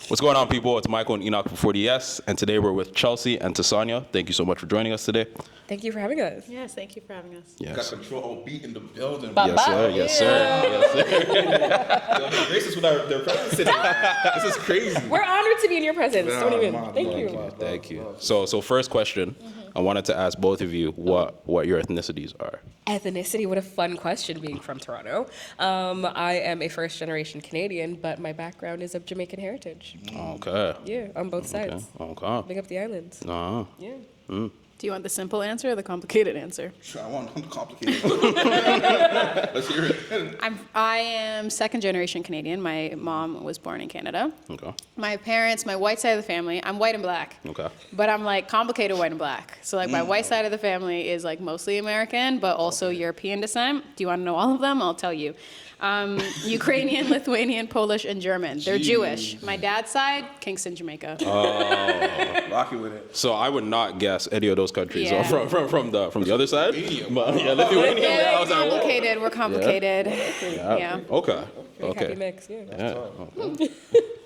What's going on, people? It's Michael and Enoch from 40S, and today we're with Chelsea and Tasanya. Thank you so much for joining us today. Thank you for having us. Yes, thank you for having us. Yes. Got Control Beat in the building. Yes, sir. Yes, sir. Yes, sir. Yo, they grace us with their presence today. This is crazy. We're honored to be in your presence. Don't even. Thank you. Thank you. So first question, I wanted to ask both of you what your ethnicities are. Ethnicity, what a fun question being from Toronto. I am a first generation Canadian, but my background is of Jamaican heritage. Okay. Yeah, on both sides. Okay. Big up the islands. Uh-huh. Yeah. Do you want the simple answer or the complicated answer? Sure, I want something complicated. Let's hear it. I am second generation Canadian. My mom was born in Canada. Okay. My parents, my white side of the family, I'm white and black. Okay. But I'm like complicated white and black. So like my white side of the family is like mostly American, but also European descent. Do you want to know all of them? I'll tell you. Ukrainian, Lithuanian, Polish, and German. They're Jewish. My dad's side, Kingston, Jamaica. Rocky with it. So I would not guess any of those countries Yeah. from the other side. Lithuania. But, yeah, Lithuania. Yeah, I was like, whoa. complicated. We're complicated. Yeah. Okay. Very happy Okay. mix. Yeah.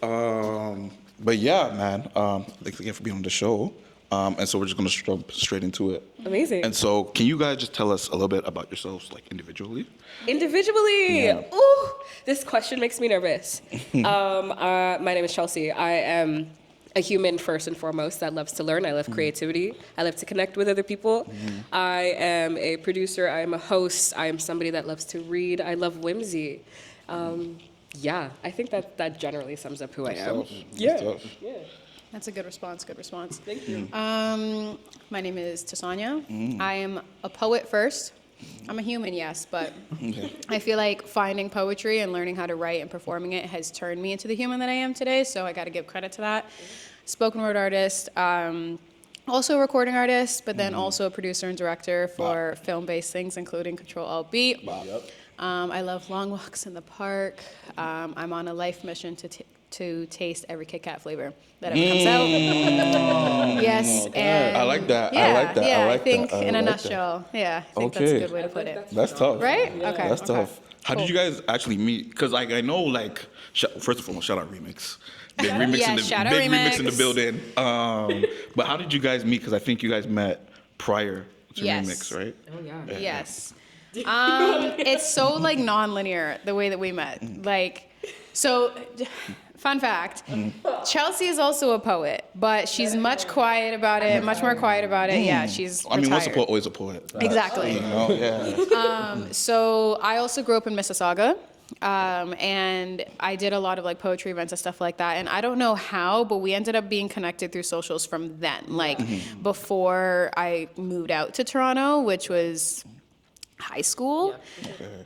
Yeah. But yeah, man. Thanks again for being on the show. And so we're just gonna jump straight into it. Amazing. And so, can you guys just tell us a little bit about yourselves, like individually? Individually, Yeah. ooh, this question makes me nervous. My name is Chelsea. I am a human first and foremost that loves to learn. I love creativity. I love to connect with other people. I am a producer. I am a host. I am somebody that loves to read. I love whimsy. Yeah, I think that generally sums up who I am. Yeah. Yeah. That's a good response. Good response. Thank you. My name is Tasanya. I am a poet first. I'm a human, yes, but I feel like finding poetry and learning how to write and performing it has turned me into the human that I am today, so I got to give credit to that. Spoken word artist, also a recording artist, but then also a producer and director for film-based things, including Control Beat. I love long walks in the park. I'm on a life mission to taste every Kit Kat flavor that ever comes out. Yes, and I like that. Yeah, I like that. yeah, I like think that. in a like that. nutshell. Yeah, I think that's a Okay. good way to put it. That's tough. Right? Okay. That's okay. tough. How did you guys actually meet? Because like I know, like first and foremost, shout out Remix. Big remix Yeah, in the shout out big remix in the Remix. building. But how did you guys meet? Because I think you guys met prior to Yes. Remix, right? Oh, yeah. Yes. It's so like non-linear the way that we met. Like, so fun fact, Chelsea is also a poet, but she's much quiet about it, much more quiet about it. Yeah, she's I mean, once a retired. poet, always a poet. Exactly. You know? Yeah. So I also grew up in Mississauga. And I did a lot of like poetry events and stuff like that. And I don't know how, but we ended up being connected through socials from then. Like before I moved out to Toronto, which was high school.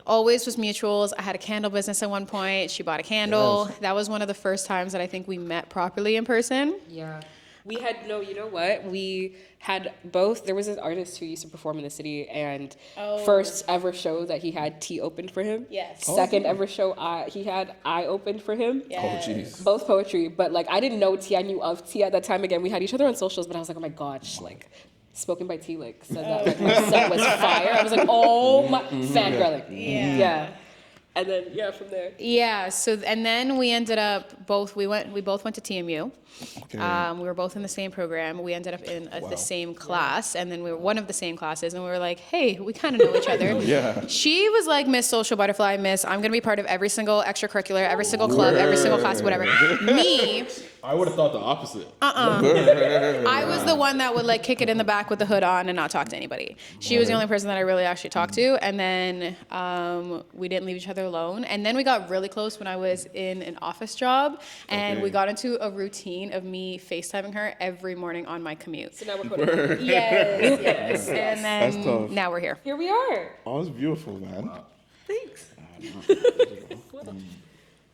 Always was mutuals. I had a candle business at one point. She bought a candle. Yes. That was one of the first times that I think we met properly in person. Yeah. We had, no, you know what? We had both, there was an artist who used to perform in the city, and first ever show that he had, T opened for him. Yes. Second ever show, he had, I opened for him. Oh, jeez. Both poetry, but like I didn't know T, I knew of T at that time. Again, we had each other on socials, but I was like, oh my gosh, like, spoken by T, like, said that like my set was fire. I was like, oh my, fangirling. Yeah. And then, yeah, from there. Yeah. So, and then we ended up we both went to TMU. Okay. We were both in the same program. We ended up in the same class, and then we were one of the same classes, and we were like, hey, we kind of know each other. Yeah. She was like Miss Social Butterfly, Miss, I'm going to be part of every single extracurricular, every single club, every single class, whatever. Me, I would have thought the opposite. I was the one that would like kick it in the back with the hood on and not talk to anybody. She was the only person that I really actually talked to, and then we didn't leave each other alone. And then we got really close when I was in an office job, and we got into a routine of me FaceTiming her every morning on my commute. So now we're putting Yes. And That's then tough. now we're here. Here we are. Oh, it's beautiful, man. Thanks.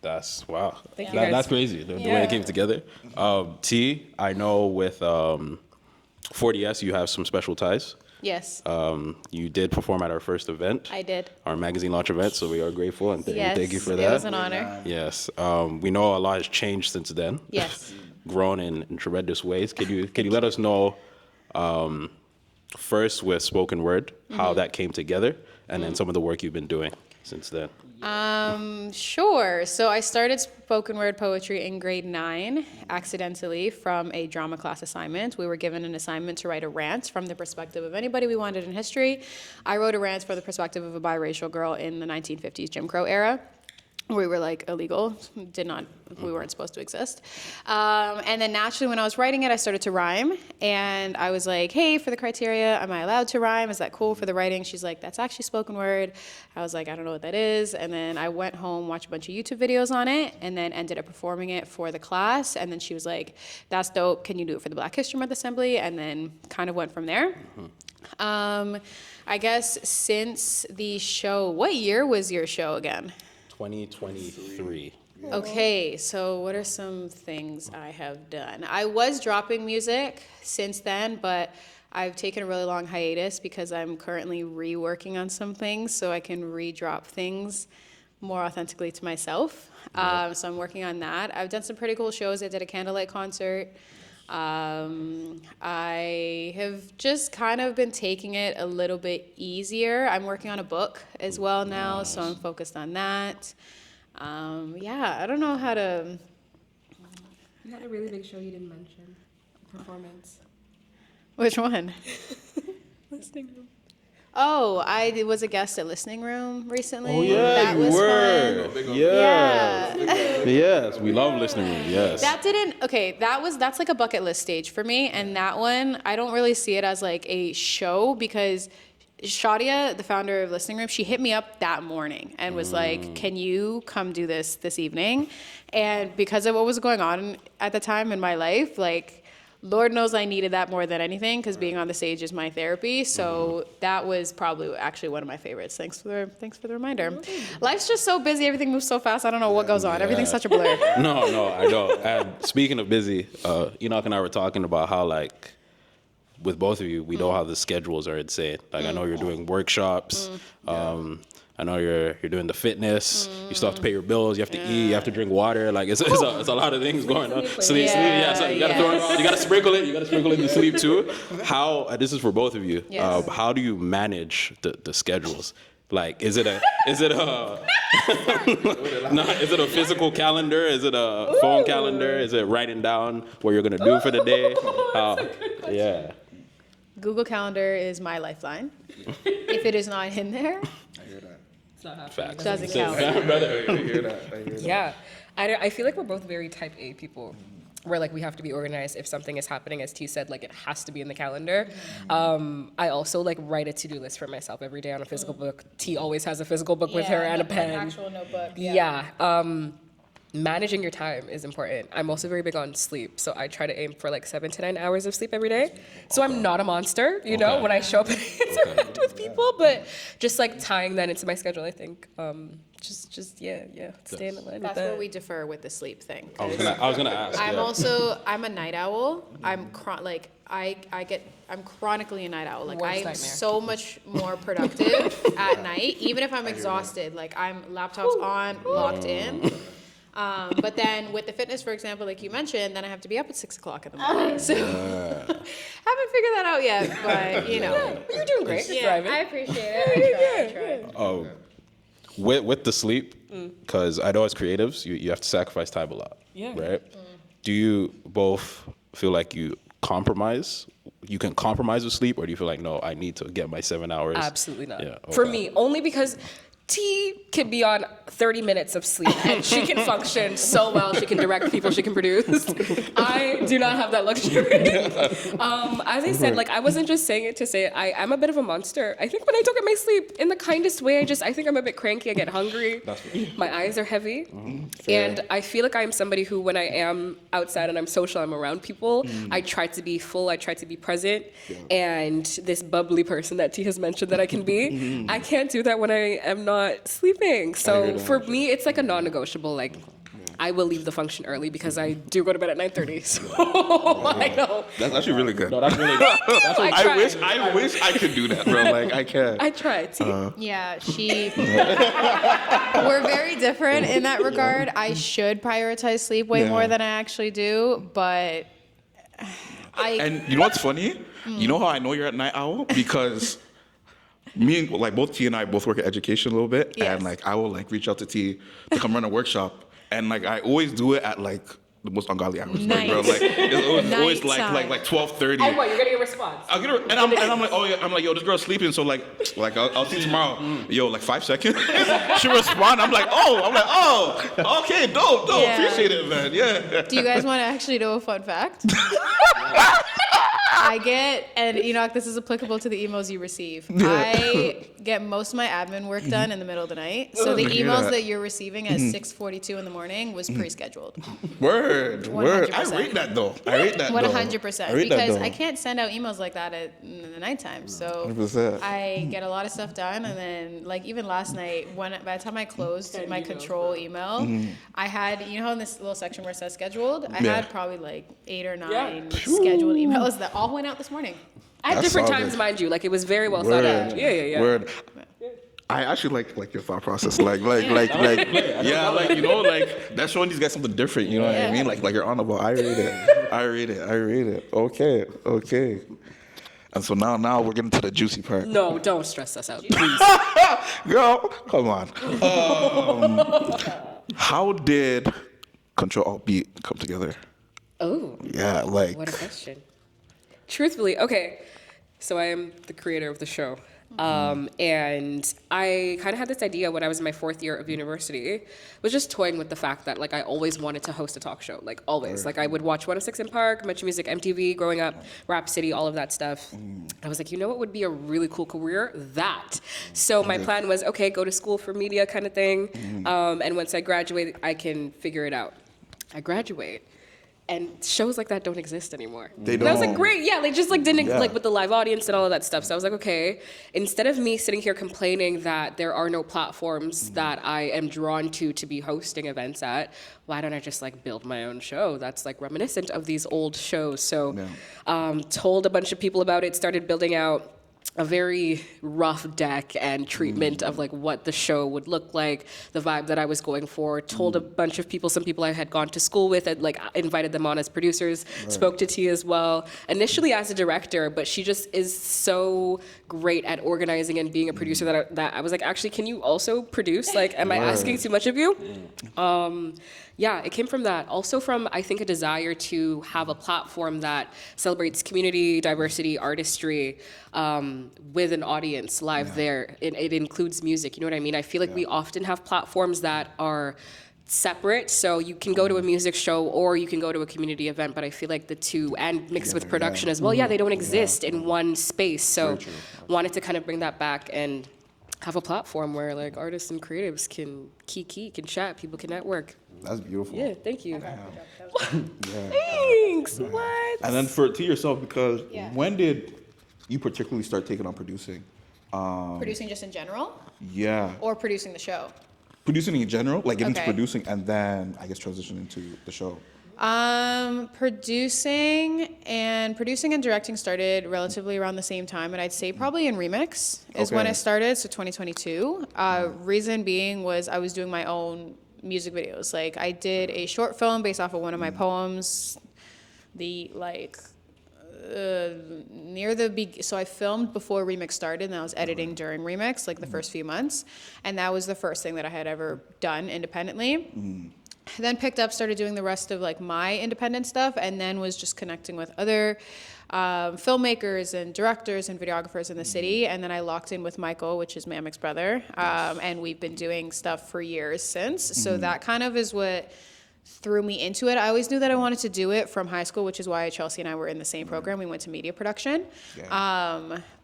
That's wow. Thank you, guys. That's crazy. The way it came together. T, I know with 40S you have some special ties. Yes, You did perform at our first event, I did. our magazine launch event, so we are grateful and Yes, thank you for it that. was an honor. Yes, we know a lot has changed since then. Yes. Grown in tremendous ways. Can you let us know first with spoken word how that came together, and then some of the work you've been doing since then? Sure. So I started spoken word poetry in grade 9, accidentally from a drama class assignment. We were given an assignment to write a rant from the perspective of anybody we wanted in history. I wrote a rant from the perspective of a biracial girl in the 1950s Jim Crow era. We were like illegal, we weren't supposed to exist. And then naturally when I was writing it, I started to rhyme. And I was like, hey, for the criteria, am I allowed to rhyme? Is that cool for the writing? She's like, that's actually spoken word. I was like, I don't know what that is. And then I went home, watched a bunch of YouTube videos on it, and then ended up performing it for the class. And then she was like, that's dope. Can you do it for the Black History Month Assembly? And then kind of went from there. I guess since the show, what year was your show again? 2023. Okay, so what are some things I have done? I was dropping music since then, but I've taken a really long hiatus because I'm currently reworking on some things so I can re-drop things more authentically to myself. So I'm working on that. I've done some pretty cool shows. I did a candlelight concert. I have just kind of been taking it a little bit easier. I'm working on a book as well now, so I'm focused on that. Yeah, I don't know how to. You had a really big show you didn't mention. Performance. Which one? Listening room. Oh, I was a guest at Listening Room recently. Oh yeah, That you was were. fun. Yeah. Yeah. Yes, we love listening room. Yes. That's like a bucket list stage for me. And that one, I don't really see it as like a show because Shadia, the founder of Listening Room, she hit me up that morning and was like, can you come do this evening? And because of what was going on at the time in my life, like, Lord knows I needed that more than anything because being on the stage is my therapy. So that was probably actually one of my favorites. Thanks for the reminder. Life's just so busy. Everything moves so fast. I don't know what goes on. Everything's such a blur. No, I know. And speaking of busy, Enoch and I were talking about how, like, with both of you, we know how the schedules are insane. Like, I know you're doing workshops. I know you're doing the fitness. You still have to pay your bills. You have to eat. You have to drink water. Like, it's a lot of things going on. Sleep. Yeah. So you gotta throw it. You gotta sprinkle it. You gotta sprinkle in the sleep too. How? This is for both of you. Yes. How do you manage the schedules? Like, is it a is it a physical calendar? Is it a phone calendar? Is it writing down what you're gonna do for the day? Yeah. Google Calendar is my lifeline. If it is not in there, It's not happening. Facts. doesn't count. Yeah. I feel like we're both very type A people. Where like we have to be organized if something is happening, as T said, like it has to be in the calendar. I also like write a to-do list for myself every day on a physical book. T always has a physical book with her and a pen. An actual notebook. Yeah. Managing your time is important. I'm also very big on sleep, so I try to aim for like 7 to 9 hours of sleep every day. So I'm not a monster, you know, when I show up and interact with people, but just like tying that into my schedule, I think. Staying aligned with That's that. where we defer with the sleep thing. I was gonna ask. I'm a night owl. I'm chronically a night owl. Like Worst I'm nightmare. so much more productive at night, even if I'm exhausted. Like I'm laptops on, locked in. But then with the fitness, for example, like you mentioned, then I have to be up at 6 o'clock in the morning. So haven't figured that out yet, but you know. You're doing great. You're Yeah, thriving. I appreciate it. I try. With the sleep, because I know as creatives, you have to sacrifice time a lot. Yeah. Right? Do you both feel like you compromise? You can compromise with sleep, or do you feel like, no, I need to get my 7 hours? Absolutely not. Yeah, For okay. me, only because T can be on 30 minutes of sleep and she can function so well. She can direct people, she can produce. I do not have that luxury. As I said, like I wasn't just saying it to say it. I'm a bit of a monster. I think when I don't get my sleep in the kindest way, I think I'm a bit cranky. I get hungry. My eyes are heavy. And I feel like I'm somebody who, when I am outside and I'm social, I'm around people, I try to be full, I try to be present. And this bubbly person that T has mentioned that I can be, I can't do that when I am not sleeping. So for me, it's like a non-negotiable. Like, I will leave the function early because I do go to bed at 9:30. So I know. That's actually really good. No, that's really good. I wish I could do that, bro. Like I can't. I try to. Yeah, we're very different in that regard. I should prioritize sleep way more than I actually do, but And you know what's funny? You know how I know you're a night owl? Because me and like both T and I both work in education a little bit, Yes. and like I will like reach out to T to come run a workshop, and like I always do it at like the most ungodly hours. Like, bro, Nice. like it's always like Nighttime. like 12:30. And what, you're getting a response? I'll get her, and I'm like, oh yeah, I'm like, yo, this girl's sleeping, so like I'll see you tomorrow. Yo, like 5 seconds. She respond. I'm like, oh, okay, dope, Yeah. appreciate it, man. Yeah. Do you guys want to actually know a fun fact? I get, and Enoch, this is applicable to the emails you receive. I get most of my admin work done in the middle of the night. So the emails that you're receiving at 6:42 in the morning was pre-scheduled. Word. I 100%. rate that though. I rate that. 100%. I rate that, Because though. I can't send out emails like that in the nighttime. So 100%. I get a lot of stuff done, and then like even last night, by the time I closed my control email, I had, you know how in this little section where it says scheduled, I Yeah. had probably like 8 or 9 scheduled emails that all went out this morning. At That's different solid. times, mind you. Like, it was very well thought out. Yeah. Word. I actually like your thought process. Like, yeah, like, you know, like, that's showing these guys something different, you know what I mean? Like you're on the ball. I read it. Okay. And so now we're getting to the juicy part. No, don't stress us out, please. Girl, come on. How did Control Alt Beat come together? Oh, Yeah, like, what a question. Truthfully, okay, so I am the creator of the show. And I kind of had this idea when I was in my 4th year of university, was just toying with the fact that like I always wanted to host a talk show, like always. Like I would watch 106 in Park, Metro Music, MTV growing up, Rap City, all of that stuff. I was like, you know what would be a really cool career? That. So my plan was, okay, go to school for media kind of thing. And once I graduate, I can figure it out. I graduate. And shows like that don't exist anymore. They And I was like, don't. great, yeah, like just like didn't Yeah. like with the live audience and all of that stuff. So I was like, okay, instead of me sitting here complaining that there are no platforms that I am drawn to be hosting events at, why don't I just like build my own show that's like reminiscent of these old shows? So told a bunch of people about it, started building out a very rough deck and treatment of like what the show would look like, the vibe that I was going for, told a bunch of people, some people I had gone to school with, and like invited them on as producers, spoke to T as well, initially as a director, but she just is so great at organizing and being a producer that I was like, actually, can you also produce? Like, am I asking too much of you? Yeah, it came from that. Also from, I think, a desire to have a platform that celebrates community, diversity, artistry, with an audience live there. It includes music, you know what I mean? I feel like we often have platforms that are separate, so you can go to a music show or you can go to a community event, but I feel like the two, and mixed with production as well, they don't exist in one space. So wanted to kind of bring that back and have a platform where like artists and creatives can can chat, people can network. that's beautiful. Yeah, thank you. Thanks. What? And then to yourself, because when did you particularly start taking on producing? Producing just in general, Yeah. or producing the show? Producing in general, like getting into Okay. producing and then I guess transition into the show. Producing and directing started relatively around the same time, and I'd say probably in Remix is when Okay. it started, so 2022. Reason being was I was doing my own music videos. Like I did a short film based off of one of my poems, so I filmed before Remix started, and I was editing during Remix, like the first few months, and that was the first thing that I had ever done independently. Then picked up, started doing the rest of like my independent stuff, and then was just connecting with other filmmakers and directors and videographers in the city. And then I locked in with Michael, which is Mamic's brother, and we've been doing stuff for years since. So that kind of is what threw me into it. I always knew that I wanted to do it from high school, which is why Chelsea and I were in the same program. We went to media production.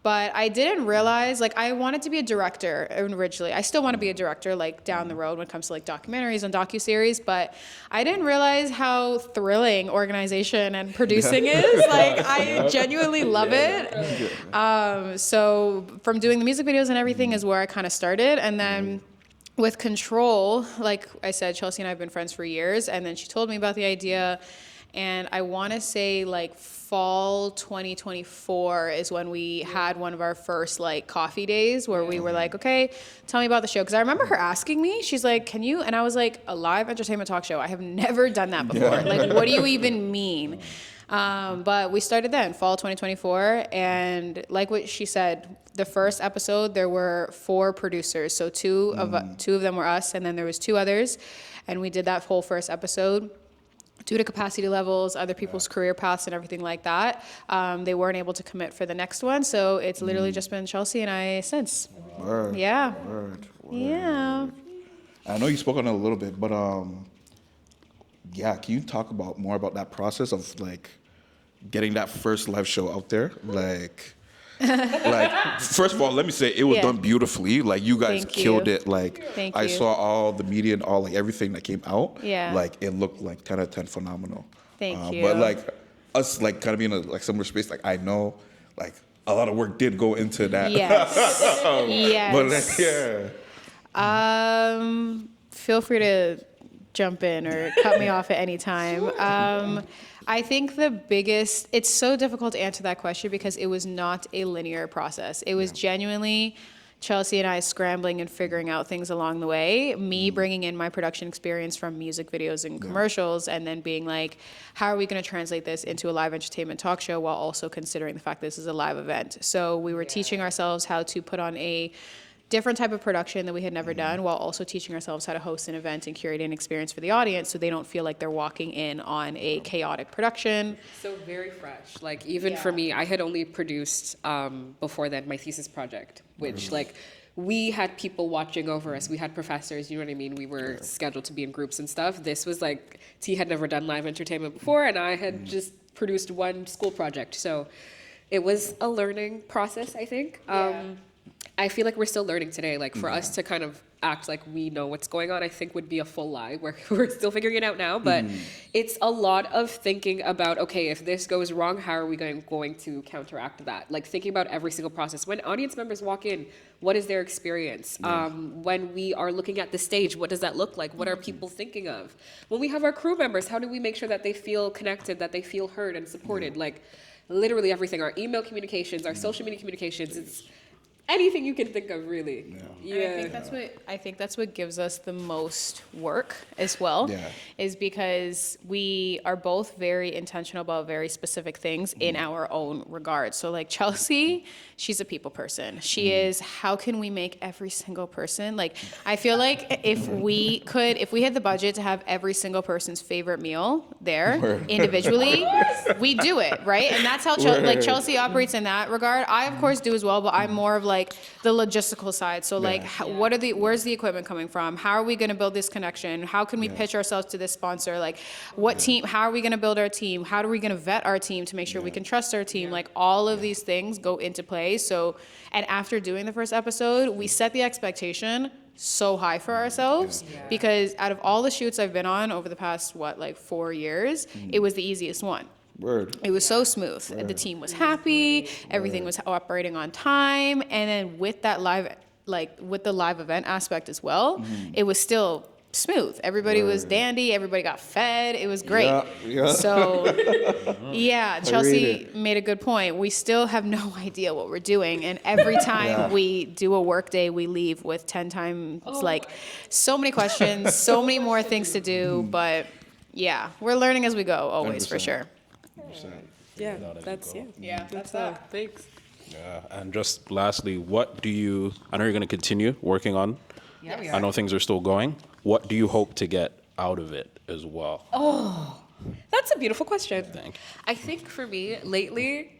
But I didn't realize, like, I wanted to be a director originally. I still want to be a director, like, down the road when it comes to, like, documentaries and docuseries. But I didn't realize how thrilling organization and producing is. Like, I genuinely love it. So from doing the music videos and everything is where I kind of started. And then with Control, like I said, Chelsea and I have been friends for years, and then she told me about the idea, and I want to say like fall 2024 is when we had one of our first like coffee days where we were like, okay, tell me about the show. Because I remember her asking me, she's like, can you? And I was like, a live entertainment talk show? I have never done that before. Like, what do you even mean? But we started then, fall 2024. And like what she said, the first episode, there were 4 producers. So two of them were us, and then there was 2 others. And we did that whole first episode. Due to capacity levels, other people's career paths and everything like that, they weren't able to commit for the next one. So it's literally just been Chelsea and I since. Word. Yeah. Word. Yeah. I know you spoke on it a little bit, but yeah, can you talk more about that process of like getting that first live show out there? Like, first of all, let me say it was done beautifully. Like you guys killed it. Like I saw all the media and all like everything that came out. Yeah. Like it looked like 10 out of 10 phenomenal. Thank you. But like us like kind of being in a similar space, like I know like a lot of work did go into that. Yes. Yes. But like, yeah. Feel free to jump in or cut me off at any time. I think it's so difficult to answer that question because it was not a linear process. It was genuinely Chelsea and I scrambling and figuring out things along the way, me bringing in my production experience from music videos and commercials, and then being like, how are we going to translate this into a live entertainment talk show while also considering the fact this is a live event? So we were teaching ourselves how to put on a different type of production that we had never done, while also teaching ourselves how to host an event and curate an experience for the audience so they don't feel like they're walking in on a chaotic production. So very fresh. Like even for me, I had only produced before then my thesis project, which like we had people watching over us. We had professors, you know what I mean? We were scheduled to be in groups and stuff. This was like, T had never done live entertainment before, and I had just produced one school project. So it was a learning process, I think. I feel like we're still learning today. Like for us to kind of act like we know what's going on, I think would be a full lie. We're still figuring it out now, but it's a lot of thinking about, okay, if this goes wrong, how are we going to counteract that? Like thinking about every single process. When audience members walk in, what is their experience? When we are looking at the stage, what does that look like? What are people thinking of? When we have our crew members, how do we make sure that they feel connected, that they feel heard and supported? Like literally everything, our email communications, our social media communications, it's anything you can think of, really. And I think that's what gives us the most work as well, is because we are both very intentional about very specific things in our own regard. So like Chelsea, she's a people person. She is, how can we make every single person, like, I feel like if we had the budget to have every single person's favorite meal there individually, we do it, right? And that's how Chelsea operates in that regard. I, of course, do as well, but I'm more of like the logistical side. So like, where's the equipment coming from? How are we going to build this connection? How can we pitch ourselves to this sponsor? Like what team, how are we going to build our team? How are we going to vet our team to make sure we can trust our team? Like all of these things go into play. So, and after doing the first episode, we set the expectation so high for ourselves because out of all the shoots I've been on over the past, 4 years, it was the easiest one. Word. It was so smooth. The team was happy. Everything was operating on time. And then with that with the live event aspect as well, it was still smooth. Everybody was dandy. Everybody got fed. It was great. So, Chelsea made a good point. We still have no idea what we're doing. And every time we do a work day, we leave with 10 times, so many questions, so many more things to do. But yeah, we're learning as we go, always, 100%. For sure. Yeah, that's that. Thanks. Yeah, and just lastly, I know you're going to continue working on. Yeah, we I know things are still going. What do you hope to get out of it as well? Oh, that's a beautiful question. Thank you. I think for me lately,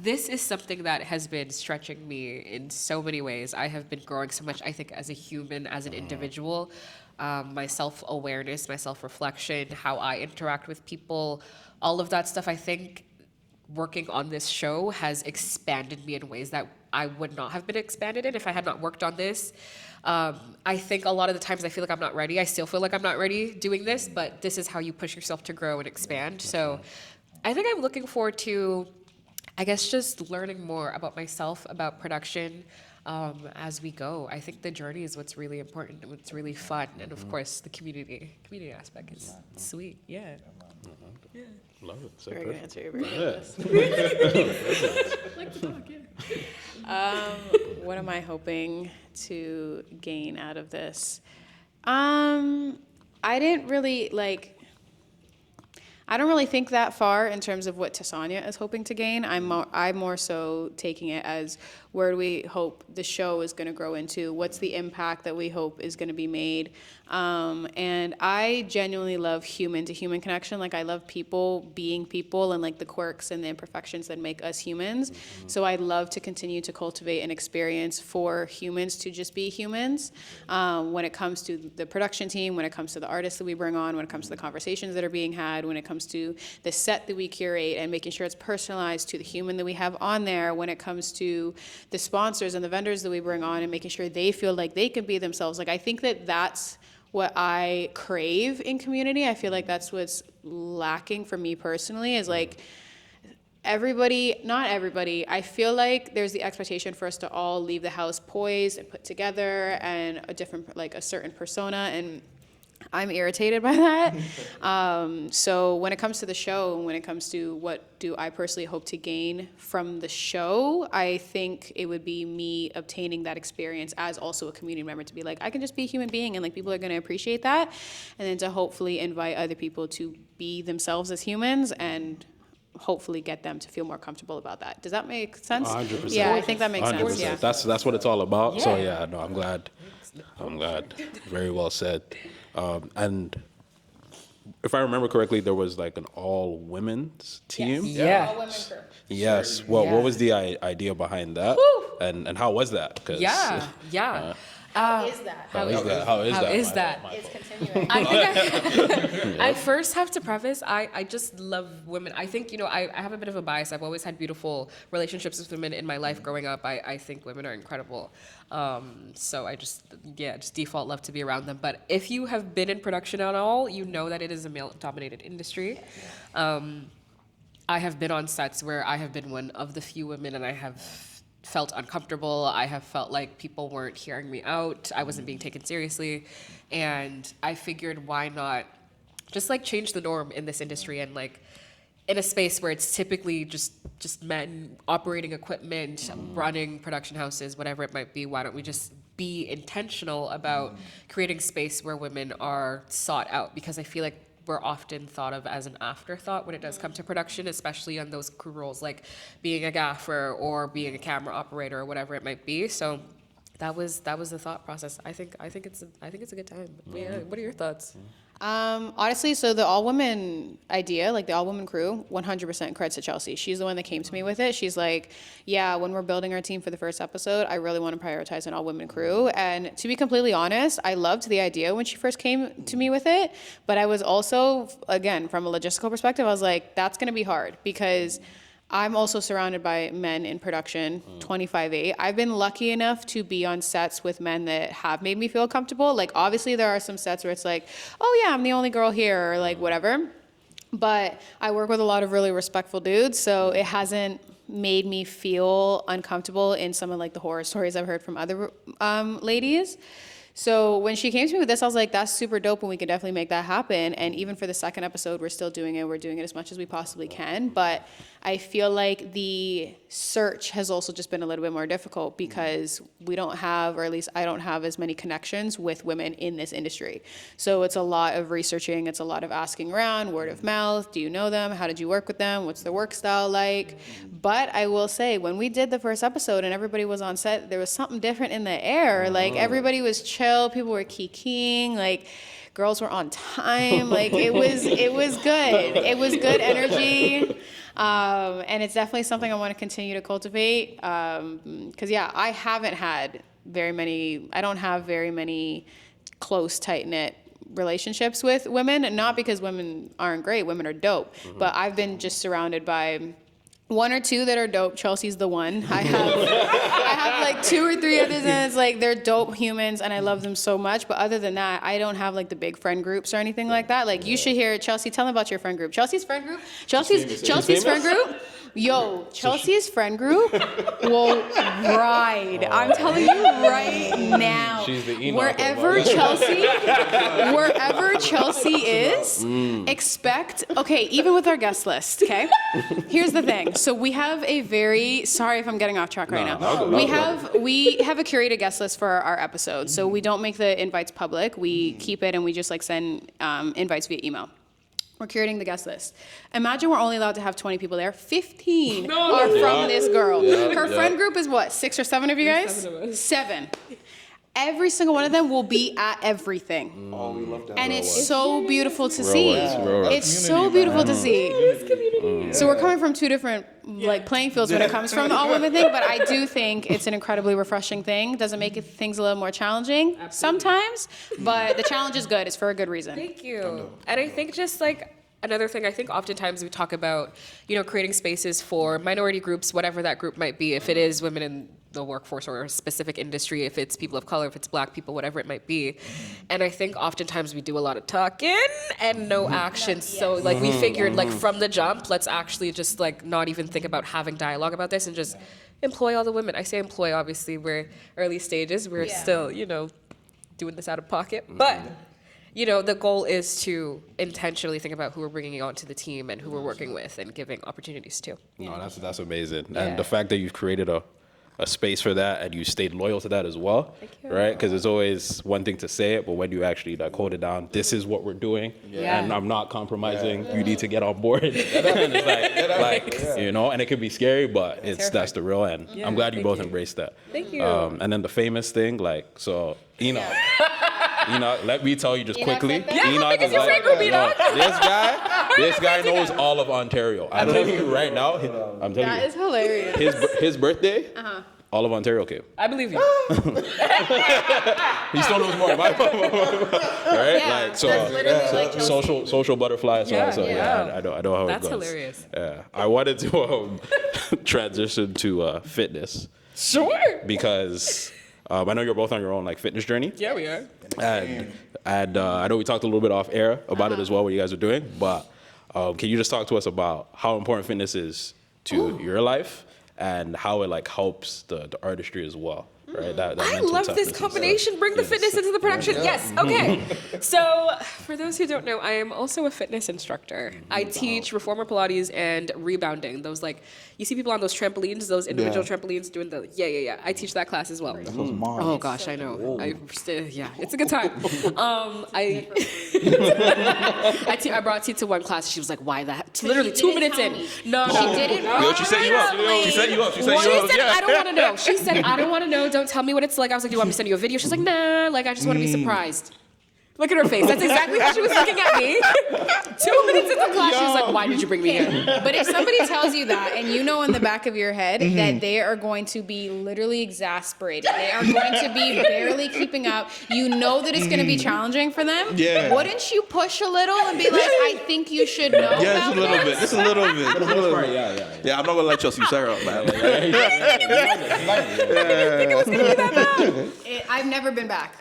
this is something that has been stretching me in so many ways. I have been growing so much, I think, as a human, as an individual. My self-awareness, my self-reflection, how I interact with people, all of that stuff, I think working on this show has expanded me in ways that I would not have been expanded in if I had not worked on this. I think a lot of the times I feel like I'm not ready. I still feel like I'm not ready doing this, but this is how you push yourself to grow and expand. So I think I'm looking forward to, I guess, just learning more about myself, about production, as we go. I think the journey is what's really important and what's really fun. And of course, the community aspect is sweet. Yeah. Love it. So Very good perfect. answer. What am I hoping to gain out of this? I didn't really I don't really think that far in terms of what Tasanya is hoping to gain. I'm more so taking it as where do we hope the show is going to grow into? What's the impact that we hope is going to be made? And I genuinely love human-to-human connection. Like, I love people being people and, like, the quirks and the imperfections that make us humans. So I'd love to continue to cultivate an experience for humans to just be humans. When it comes to the production team, when it comes to the artists that we bring on, when it comes to the conversations that are being had, when it comes to the set that we curate and making sure it's personalized to the human that we have on there, when it comes to the sponsors and the vendors that we bring on and making sure they feel like they can be themselves. Like, I think that that's what I crave in community. I feel like that's what's lacking for me personally is like everybody, not everybody, I feel like there's the expectation for us to all leave the house poised and put together and a different, like a certain persona, and I'm irritated by that. So when it comes to the show, when it comes to what do I personally hope to gain from the show, I think it would be me obtaining that experience as also a community member to be like, I can just be a human being and like people are going to appreciate that. And then to hopefully invite other people to be themselves as humans and hopefully get them to feel more comfortable about that. Does that make sense? 100%. Yeah, I think that makes 100%. sense. Yeah. That's what it's all about. So Yeah. yeah, no, I'm glad. Very well said. And if I remember correctly, there was like an all women's team. Yeah. All women crew. Yes. Well, Yeah. what was the idea behind that? And how was that? 'Cause, Yeah. How is that? How is that? How is that? It's continuing. I think I first have to preface, I just love women. I think, I have a bit of a bias. I've always had beautiful relationships with women in my life growing up. I think women are incredible. So I just default love to be around them. But if you have been in production at all, you know that it is a male-dominated industry. I have been on sets where I have been one of the few women and I have felt uncomfortable. I have felt like people weren't hearing me out. I wasn't being taken seriously. And I figured, why not just like change the norm in this industry and like in a space where it's typically just men operating equipment, running production houses, whatever it might be, why don't we just be intentional about creating space where women are sought out? Because I feel like we're often thought of as an afterthought when it does come to production, especially on those crew roles like being a gaffer or being a camera operator or whatever it might be. So that was the thought process. I think it's a good time. Yeah. What are your thoughts? Honestly, so the all-women idea, like the all-women crew, 100% credits to Chelsea. She's the one that came to me with it. She's like, yeah, when we're building our team for the first episode, I really want to prioritize an all-women crew. And to be completely honest, I loved the idea when she first came to me with it. But I was also, again, from a logistical perspective, I was like, that's going to be hard because I'm also surrounded by men in production, 25/8. I've been lucky enough to be on sets with men that have made me feel comfortable. Like, obviously, there are some sets where it's like, oh, yeah, I'm the only girl here, or like whatever. But I work with a lot of really respectful dudes, so it hasn't made me feel uncomfortable in some of like the horror stories I've heard from other ladies. So when she came to me with this, I was like, that's super dope and we can definitely make that happen. And even for the second episode, we're still doing it. We're doing it as much as we possibly can. But I feel like the search has also just been a little bit more difficult because we don't have, or at least I don't have as many connections with women in this industry. So it's a lot of researching. It's a lot of asking around, word of mouth. Do you know them? How did you work with them? What's their work style like? But I will say, when we did the first episode and everybody was on set, there was something different in the air. Like, everybody was chill. People were kikiing. Like, girls were on time. Like, it was good. It was good energy. And it's definitely something I want to continue to cultivate. Because, yeah, I don't have very many close, tight-knit relationships with women. And not because women aren't great. Women are dope. But I've been just surrounded by one or two that are dope. Chelsea's the one. I have like 2 or 3 others, and it's like they're dope humans, and I love them so much. But other than that, I don't have like the big friend groups or anything like that. Like, you should hear Chelsea. Tell them about your friend group. Chelsea's friend group. Chelsea's friend group. Yo, Chelsea's friend group will ride. I'm telling you right now. She's the Enoch wherever Chelsea is, expect, okay, even with our guest list, okay? Here's the thing. So we have a very, sorry if I'm getting off track right now. We have a curated guest list for our episodes. So we don't make the invites public. We keep it and we just like send invites via email. We're curating the guest list. Imagine we're only allowed to have 20 people there. 15 are from this girl. Her friend group is what, 6 or 7 of you guys? 7 of us. 7. Every single one of them will be at everything. Oh, we love that. And it's so beautiful to see. Real. It's so beautiful to see. So we're coming from 2 different like playing fields when it comes from the all women thing, but I do think it's an incredibly refreshing thing. Doesn't make things a little more challenging sometimes, but the challenge is good. It's for a good reason. Thank you. And I think just like another thing, I think oftentimes we talk about, creating spaces for minority groups, whatever that group might be, if it is women in the workforce or a specific industry, if it's people of color, if it's black people, whatever it might be. And I think oftentimes we do a lot of talking and no action. So like we figured like from the jump, let's actually just like not even think about having dialogue about this and just employ all the women. I say employ, obviously we're early stages. We're still, doing this out of pocket. But the goal is to intentionally think about who we're bringing onto the team and who we're working with and giving opportunities to. No, that's amazing. And the fact that you've created a space for that and you stayed loyal to that as well, right? Because it's always one thing to say it, but when you actually like hold it down, this is what we're doing, and I'm not compromising. You need to get on board. And it's and it could be scary, but that's the real end. I'm glad you both embraced that. Thank you. And then the famous thing, Enoch, let me tell you just quickly. How big is your friend group, Enoch? This guy knows all of Ontario. I'm telling you right now. I'm telling you. That is hilarious. His birthday, all of Ontario came. I believe you. He still knows more. Right? Yeah, Like so, that's literally like Chelsea. social butterfly. So Yeah. I know how That's it goes. hilarious. Yeah, I wanted to transition to fitness Sure. because I know you're both on your own like fitness journey. Yeah, we are. And I know we talked a little bit off air about it as well, what you guys are doing. But can you just talk to us about how important fitness is to your life and how it like helps the artistry as well, right? That I mental love toughness this and combination. stuff. Bring the fitness into the production. Yes. Okay. So, for those who don't know, I am also a fitness instructor. I teach reformer Pilates and rebounding. Those you see people on those trampolines, those individual trampolines doing the yeah. I teach that class as well. Oh gosh, I know. It's a good time. I brought T to one class. She was like, "Why that?" Literally 2 minutes in. No, She didn't. Yo, she set you up. She set you up. She said, I don't want to know. She said, I don't want to know. Don't tell me what it's like. I was like, do you want me to send you a video? She's like, nah, I just want to be surprised. Look at her face. That's exactly how she was looking at me. 2 minutes into class, she was like, why did you bring me here? But if somebody tells you that, and you know in the back of your head that they are going to be literally exasperated, they are going to be barely keeping up, you know that it's going to be challenging for them, wouldn't you push a little and be like, I think you should know Yeah, about just a little bit. Just a little bit. Yeah, I'm not gonna let Chelsea set her up, man. I've never been back.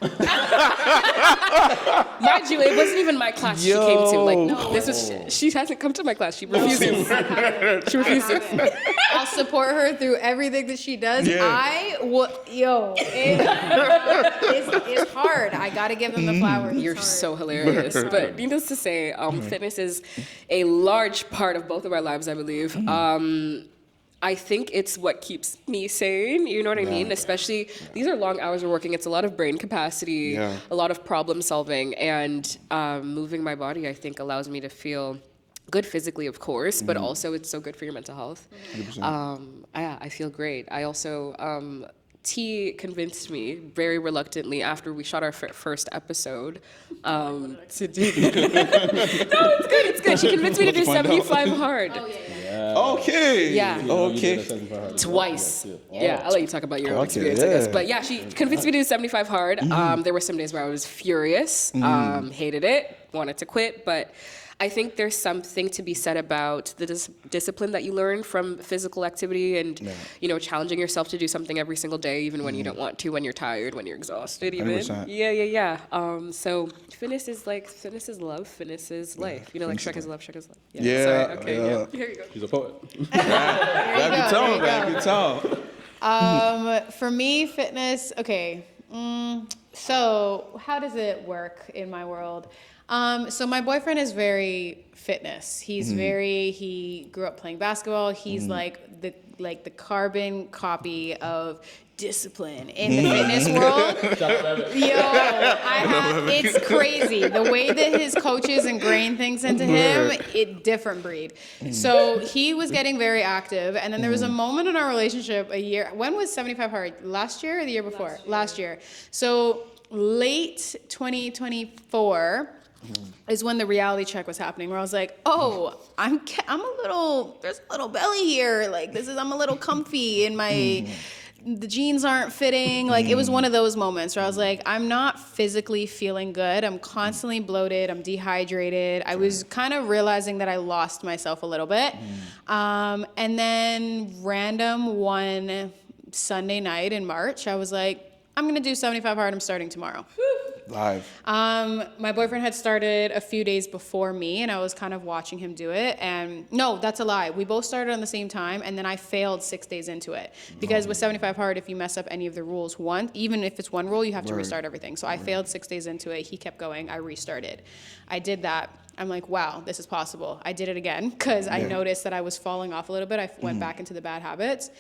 Mind you, it wasn't even my class she came to. This was, she hasn't come to my class. She refuses. She refuses. I'll support her through everything that she does. It's hard. I gotta give them the flowers. You're so hilarious. But needless to say, fitness is a large part of both of our lives, I believe. I think it's what keeps me sane, you know what I mean? Especially, these are long hours of working. It's a lot of brain capacity, a lot of problem solving, and moving my body, I think, allows me to feel good physically, of course, but also it's so good for your mental health. I feel great. I also, T convinced me very reluctantly after we shot our first episode to do. No, it's good. She convinced me to do 75 hard. Okay. Yeah. Okay. Twice. Yeah, I'll let you talk about your own experience, I guess. But yeah, she convinced me to do 75 hard. There were some days where I was furious, hated it, wanted to quit, but I think there's something to be said about the discipline that you learn from physical activity and, challenging yourself to do something every single day, even when you don't want to, when you're tired, when you're exhausted, even. 100%. Yeah. So fitness is love, fitness is life. Like Shrek is love, Shrek is life. Yeah. Sorry. Okay. Yeah. Here you go. He's a poet. Good tone. For me, fitness, okay. So how does it work in my world? So my boyfriend is very fitness. He's he grew up playing basketball. He's like the carbon copy of discipline in the fitness world. It's crazy. The way that his coaches ingrain things into him, different breed. So he was getting very active. And then there was a moment in our relationship when was 75 hard? Last year or the year before? Last year. So late 2024 is when the reality check was happening, where I was like, oh, there's a little belly here. Like I'm a little comfy in the jeans aren't fitting. Like, it was one of those moments where I was like, I'm not physically feeling good. I'm constantly bloated. I'm dehydrated. I was kind of realizing that I lost myself a little bit. And then random one Sunday night in March, I was like, I'm going to do 75 hard. I'm starting tomorrow. Live. My boyfriend had started a few days before me, and I was kind of watching him do it. And no, that's a lie. We both started on the same time, and then I failed 6 days into it. Because with 75 hard, if you mess up any of the rules once, even if it's one rule, you have to restart everything. So I failed 6 days into it. He kept going. I restarted. I did that. I'm like, wow, this is possible. I did it again because I noticed that I was falling off a little bit. I went back into the bad habits.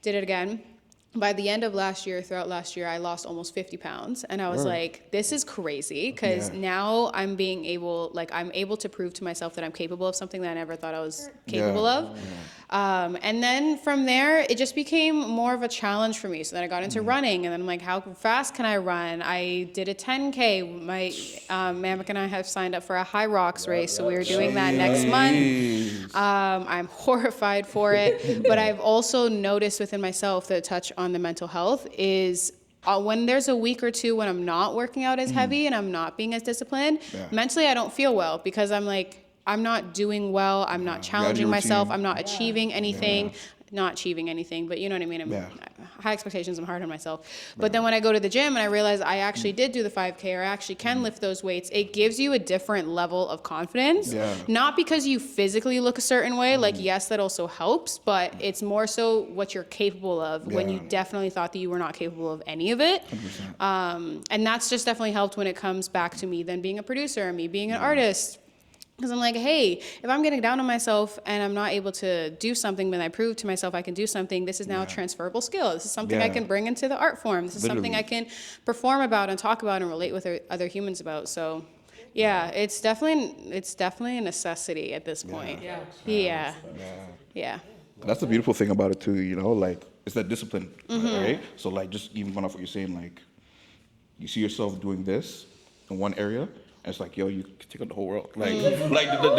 Did it again. By the end of throughout last year, I lost almost 50 pounds. And I was like, this is crazy because now I'm able to prove to myself that I'm capable of something that I never thought I was capable of. And then from there, it just became more of a challenge for me. So then I got into running, and then I'm like, how fast can I run? I did a 10K. My Mamak and I have signed up for a High Rocks race, so we're doing that next month. I'm horrified for it, but I've also noticed within myself that touch on the mental health is when there's a week or two when I'm not working out as heavy and I'm not being as disciplined, mentally I don't feel well because I'm like, I'm not doing well, I'm not challenging myself, I'm not achieving anything. Not achieving anything, but you know what I mean? High expectations, I'm hard on myself. But then when I go to the gym and I realize I actually did do the 5K or I actually can lift those weights, it gives you a different level of confidence. Not because you physically look a certain way, like yes, that also helps, but it's more so what you're capable of when you definitely thought that you were not capable of any of it. And that's just definitely helped when it comes back to me then being a producer and me being an artist. Because I'm like, hey, if I'm getting down on myself and I'm not able to do something, but I prove to myself I can do something, this is now a transferable skill. This is something I can bring into the art form. This is something I can perform about and talk about and relate with other humans about. So, yeah, it's definitely a necessity at this point. Yeah. That's the beautiful thing about it too, like it's that discipline, right? So like just even going off what you're saying, like you see yourself doing this in one area. And it's like, yo, you can take on the whole world.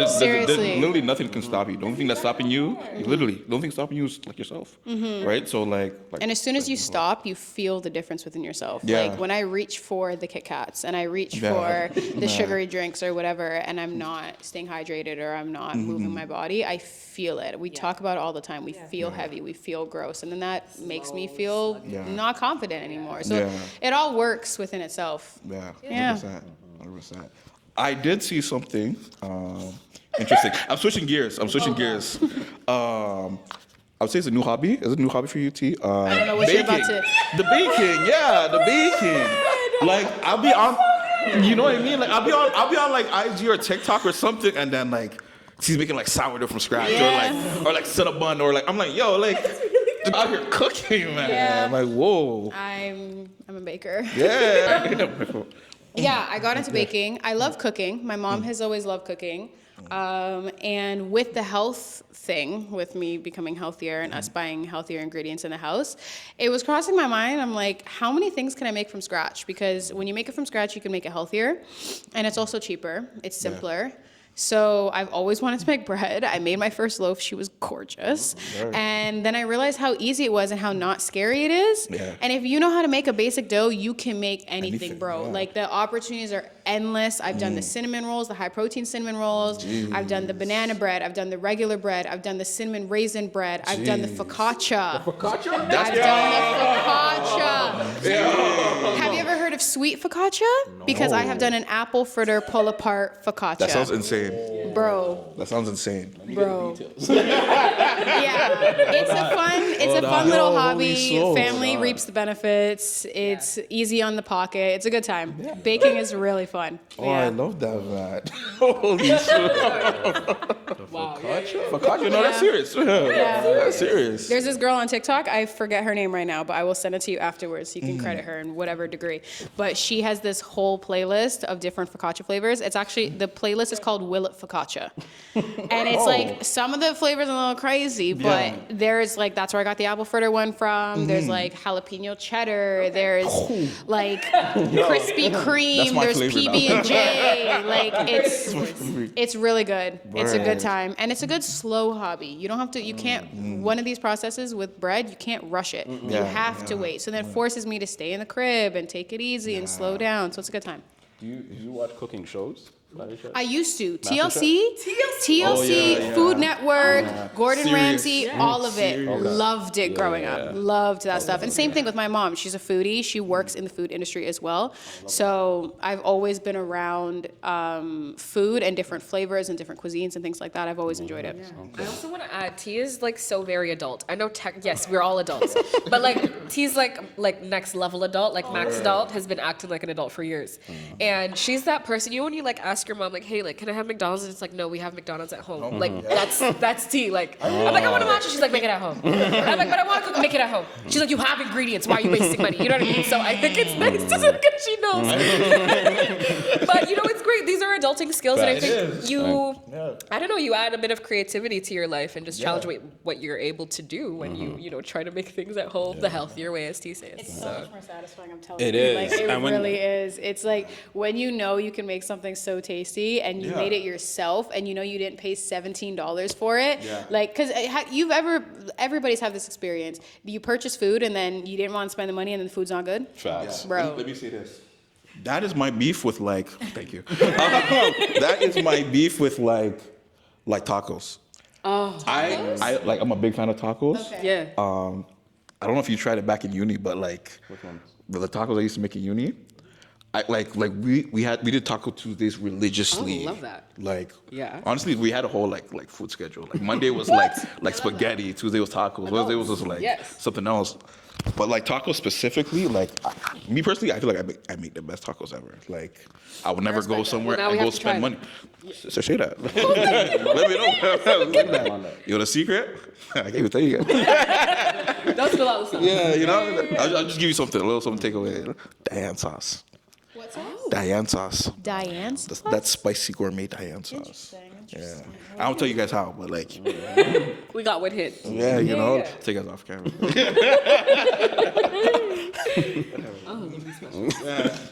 Seriously. Literally nothing can stop you. The only thing that's stopping you, the only thing stopping you is like yourself, right? So like. And as soon as you stop, you feel the difference within yourself. Like when I reach for the Kit Kats and I reach for the sugary drinks or whatever, and I'm not staying hydrated or I'm not moving my body, I feel it. We talk about it all the time. We feel heavy, we feel gross, and then that makes me feel not confident anymore. So it all works within itself. 100%. I did see something interesting. I'm switching gears. I would say it's a new hobby. Is it a new hobby for you, T? I don't know what you're about to. The baking. Like I'll be on, you know what I mean? Like I'll be on like IG or TikTok or something, and then like she's making like sourdough from scratch or like cinnamon or like I'm like yo like. Out here cooking, man. I'm like, whoa. I'm a baker. Yeah. I got into baking. I love cooking. My mom has always loved cooking. And with the health thing, with me becoming healthier and us buying healthier ingredients in the house, it was crossing my mind. I'm like, how many things can I make from scratch? Because when you make it from scratch, you can make it healthier. And it's also cheaper. It's simpler. So I've always wanted to make bread. I made my first loaf. She was gorgeous. And then I realized how easy it was and how not scary it is. And if you know how to make a basic dough, you can make anything, bro. Like the opportunities are endless. I've done the cinnamon rolls, the high protein cinnamon rolls. I've done the banana bread. I've done the regular bread. I've done the cinnamon raisin bread. I've done the focaccia. I've done the focaccia. Have you ever heard of sweet focaccia? No. Because I have done an apple fritter pull apart focaccia. That sounds insane. Bro. That sounds insane. Bro. It's a fun little hobby. Family reaps the benefits. It's easy on the pocket. It's a good time. Baking is really fun. fun. Oh, I love that, man. Holy shit. Wow. Focaccia? No, that's serious. Yeah. That's serious. There's this girl on TikTok, I forget her name right now, but I will send it to you afterwards so you can credit her in whatever degree. But she has this whole playlist of different focaccia flavors. It's actually, the playlist is called Will It Focaccia. And it's like, some of the flavors are a little crazy, but there's like, that's where I got the apple fritter one from. There's like jalapeno cheddar. There's like Krispy Kreme. my There's flavor now. PB&J. Like, it's really good. It's a good time. And it's a good slow hobby. You don't have to, you can't, one of these processes with bread, you can't rush it. You have to wait. So then it forces me to stay in the crib and take it easy and slow down. So it's a good time. Do you watch cooking shows? I used to. Master TLC, Food Network, Gordon Serious. Ramsay, all of it. Serious. Loved it growing up. Loved that stuff. And same thing with my mom. She's a foodie. She works in the food industry as well. So I've always been around food and different flavors and different cuisines and things like that. I've always enjoyed it. I also want to add, T is like so very adult. I know yes, we're all adults, but like T's like next level adult, like max adult, has been acting like an adult for years. And she's that person, when you like ask your mom, like, hey, like, can I have McDonald's? And it's like, no, we have McDonald's at home. Like, that's T. Like, I'm like, I want to watch it. She's like, make it at home. I'm like, but I want to cook, make it at home. She's like, you have ingredients. Why are you wasting money? You know what I mean? So I think it's nice to look at she knows. But it's great. These are adulting skills, and I think I don't know, you add a bit of creativity to your life and just challenge what you're able to do when you try to make things at home the healthier way, as T says. It's so much more satisfying, I'm telling you. It is. Like, it And really is. It's like when you know you can make something so tasty and you made it yourself and you know you didn't pay $17 for it. Like, because everybody's had this experience. You purchase food and then you didn't want to spend the money and then the food's not good. Facts. Bro. Let me see this. That is my beef with like, thank you. That is my beef with like tacos. Oh, I'm a big fan of tacos. Okay. yeah. I don't know if you tried it back in uni, but like the tacos I used to make in uni, we did Taco Tuesdays religiously. Oh, love that. Like, Yeah. honestly, we had a whole like food schedule. Like Monday was like spaghetti, Tuesday was tacos, Wednesday was just like something else. But like tacos specifically, like me personally, I feel like I make the best tacos ever. Like I would never go somewhere Well, now and we go have to try spend money. them. So say that. Let me know. You want a secret? I can't even tell you guys. Don't spill out the sauce. Yeah, I'll just give you something, a little something to take away. Diane sauce. What sauce? Diane sauce. Diane's sauce? That's spicy gourmet Diane sauce. Yeah. I don't tell you guys how, but like, We got one hit. yeah. Take us off camera.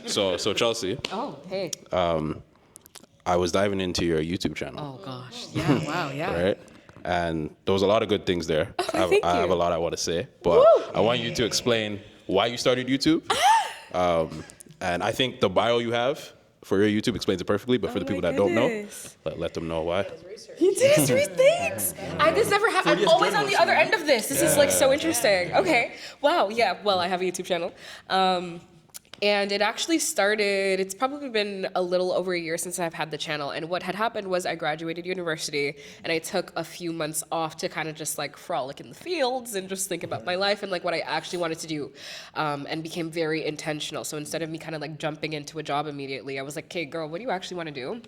So Chelsea, Oh, hey. I was diving into your YouTube channel, Oh, gosh. Yeah, wow, yeah. right? And there was a lot of good things there. thank I have you. a lot I want to say, but I want you to explain why you started YouTube. And I think the bio you have for your YouTube explains it perfectly, but for the my people that don't know, goodness. let them know why. He did his three things. This never happened. I'm always on the other end of this. This is like so interesting. Okay. Wow. Yeah. Well, I have a YouTube channel. And it actually started, it's probably been a little over a year since I've had the channel. And what had happened was I graduated university and I took a few months off to kind of just like frolic in the fields and just think about my life and like what I actually wanted to do, and became very intentional. So instead of me kind of like jumping into a job immediately, I was like, okay, girl, what do you actually want to do?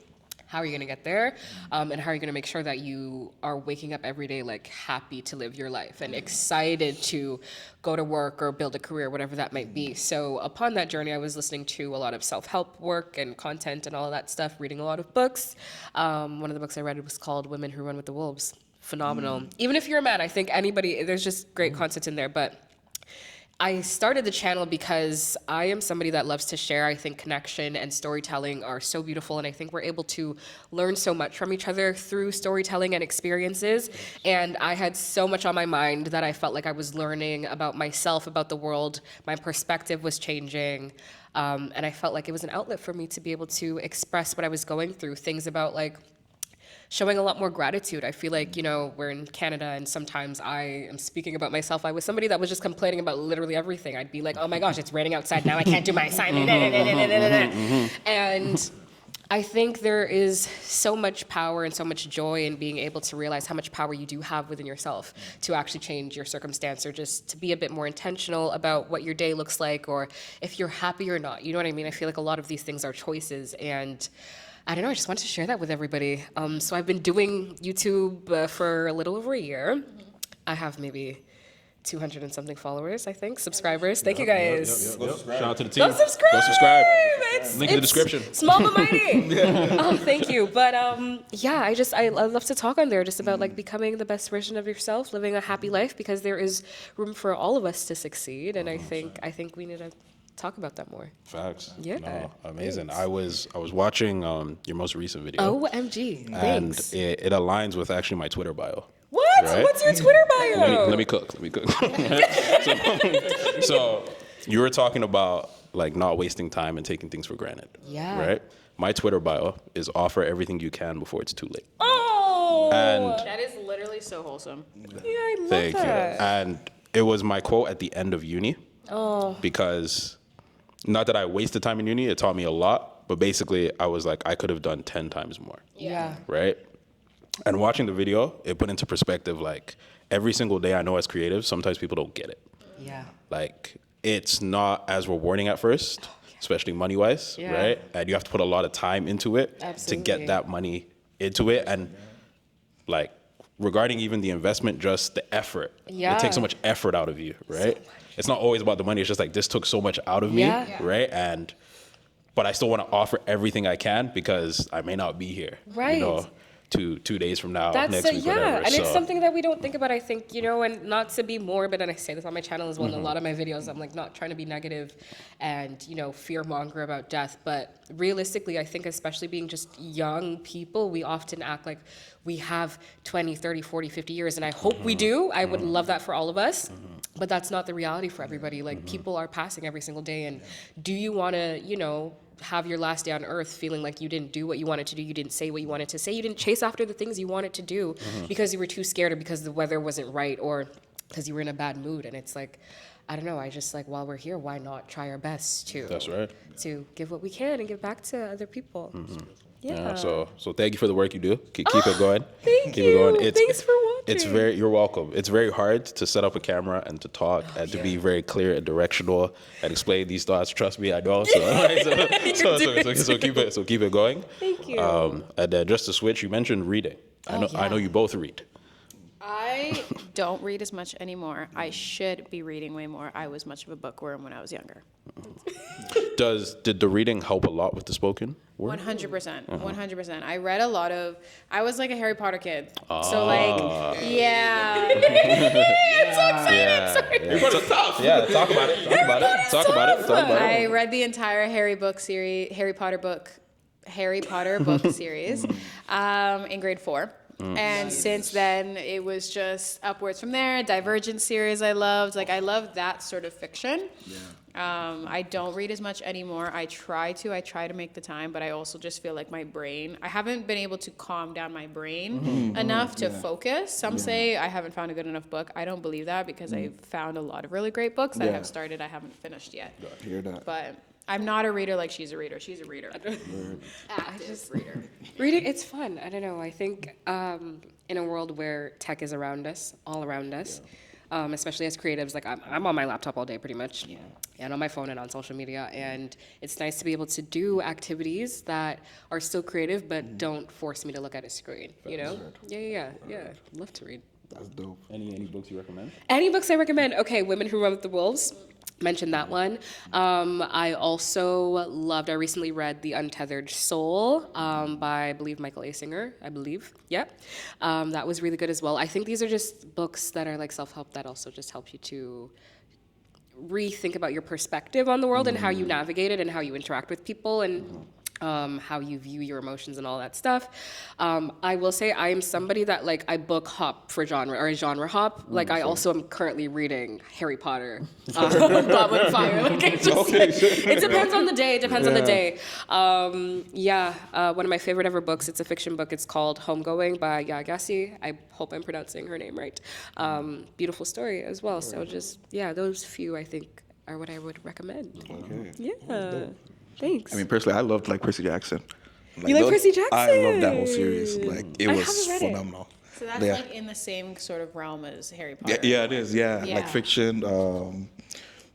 How are you going to get there? And how are you going to make sure that you are waking up every day like happy to live your life and excited to go to work or build a career, whatever that might be. So upon that journey, I was listening to a lot of self-help work and content and all of that stuff, reading a lot of books. One of the books I read was called Women Who Run with the Wolves. Phenomenal. Even if you're a man, I think anybody, there's just great content in there. But I started the channel because I am somebody that loves to share. I think connection and storytelling are so beautiful, and I think we're able to learn so much from each other through storytelling and experiences. And I had so much on my mind that I felt like I was learning about myself, about the world. My perspective was changing, and I felt like it was an outlet for me to be able to express what I was going through, things about like showing a lot more gratitude. I feel like, we're in Canada and sometimes I am speaking about myself. I was somebody that was just complaining about literally everything. I'd be like, oh my gosh, it's raining outside now. I can't do my assignment. And I think there is so much power and so much joy in being able to realize how much power you do have within yourself to actually change your circumstance, or just to be a bit more intentional about what your day looks like, or if you're happy or not. You know what I mean? I feel like a lot of these things are choices, and I don't know, I just wanted to share that with everybody. So I've been doing YouTube for a little over a year. I have maybe 200 and something followers, I think, subscribers. Thank you guys. Shout out to the team. Go subscribe. Go subscribe. It's, Link in the description. Small but mighty. Thank you. But yeah, I love to talk on there just about like becoming the best version of yourself, living a happy life, because there is room for all of us to succeed. And I think we need to talk about that more. Facts. Yeah. No, amazing. I was watching your most recent video. OMG. And Thanks. it aligns with actually my Twitter bio. What? Right? What's your Twitter bio? Let me cook. so you were talking about like not wasting time and taking things for granted. Yeah. Right? My Twitter bio is offer everything you can before it's too late. Oh. And That is literally so wholesome. Yeah, I love thank you. that. And it was my quote at the end of uni. Oh. Because not that I wasted time in uni, it taught me a lot, but basically I was like, I could have done 10 times more. Yeah. Right? And watching the video, it put into perspective, like, every single day I know as creatives, sometimes people don't get it. Yeah. Like, it's not as rewarding at first, especially money-wise, Yeah. right? And you have to put a lot of time into it to Absolutely. get that money into it. And, like, regarding even the investment, just the effort. Yeah. It takes so much effort out of you, right? It's not always about the money. It's just like, this took so much out of me, Yeah. right? But I still want to offer everything I can because I may not be here. Right. You know, two days from now, That's next week, yeah, whatever. and it's So- something that we don't think about. I think, you know, and not to be morbid, and I say this on my channel as well. In a lot of my videos, I'm like not trying to be negative and, you know, fear monger about death, but realistically, I think especially being just young people, we often act like we have 20, 30, 40, 50 years, and I hope we do. I would love that for all of us, but that's not the reality for everybody. Like people are passing every single day, and do you want to, you know, have your last day on earth feeling like you didn't do what you wanted to do, you didn't say what you wanted to say, you didn't chase after the things you wanted to do because you were too scared, or because the weather wasn't right, or because you were in a bad mood. And it's like, I don't know, I just like, while we're here, why not try our best to That's right. to give what we can and give back to other people. Yeah. So thank you for the work you do. Keep it going. Thank Keep you. it going. Thanks for watching. You're welcome. It's very hard to set up a camera and to talk and to be very clear and directional and explain these thoughts. Trust me, I know. So keep it going. Thank you. And then just to switch, you mentioned reading. I know you both read. I don't read as much anymore. I should be reading way more. I was much of a bookworm when I was younger. Did the reading help a lot with the spoken word? 100%. 100%. I read a lot of, I was like a Harry Potter kid. So like, yeah. Yeah. Talk about it. I read the entire Harry Potter book series in grade 4. And since then, it was just upwards from there. Divergent series I loved. Like, I love that sort of fiction. I don't read as much anymore. I try to make the time, but I also just feel like my brain, I haven't been able to calm down my brain enough to focus. Some say I haven't found a good enough book. I don't believe that, because I've found a lot of really great books that I have started, I haven't finished yet. Hear that. But I'm not a reader like she's a reader. She's a reader. Active reader. Reading, it's fun. I don't know. I think in a world where tech is around us, all around us, especially as creatives, like I'm on my laptop all day pretty much, and on my phone and on social media, and it's nice to be able to do activities that are still creative but don't force me to look at a screen. You know? Yeah. Love to read. That's dope. Any books you recommend? Any books I recommend? Okay, Women Who Run with the Wolves. Mentioned that one. I recently read The Untethered Soul by, I believe, Michael Asinger, I believe. Yeah. That was really good as well. I think these are just books that are like self-help that also just help you to rethink about your perspective on the world and how you navigate it and how you interact with people and how you view your emotions and all that stuff. I will say I am somebody that like I book hop for genre or genre hop. Like I also am currently reading Harry Potter, Goblet of Fire. Like it just it depends on the day. It depends on the day. One of my favorite ever books. It's a fiction book. It's called Homegoing by Yagasi. I hope I'm pronouncing her name right. Beautiful story as well. So just those few I think are what I would recommend. Okay. Yeah. Thanks. I mean, personally, I loved like Percy Jackson. Like, You like Percy I love that whole Jackson? series. Like, it I was haven't read it. phenomenal. So that's Yeah. like in the same sort of realm as Harry Potter. Yeah, it is. Yeah, Yeah. like fiction,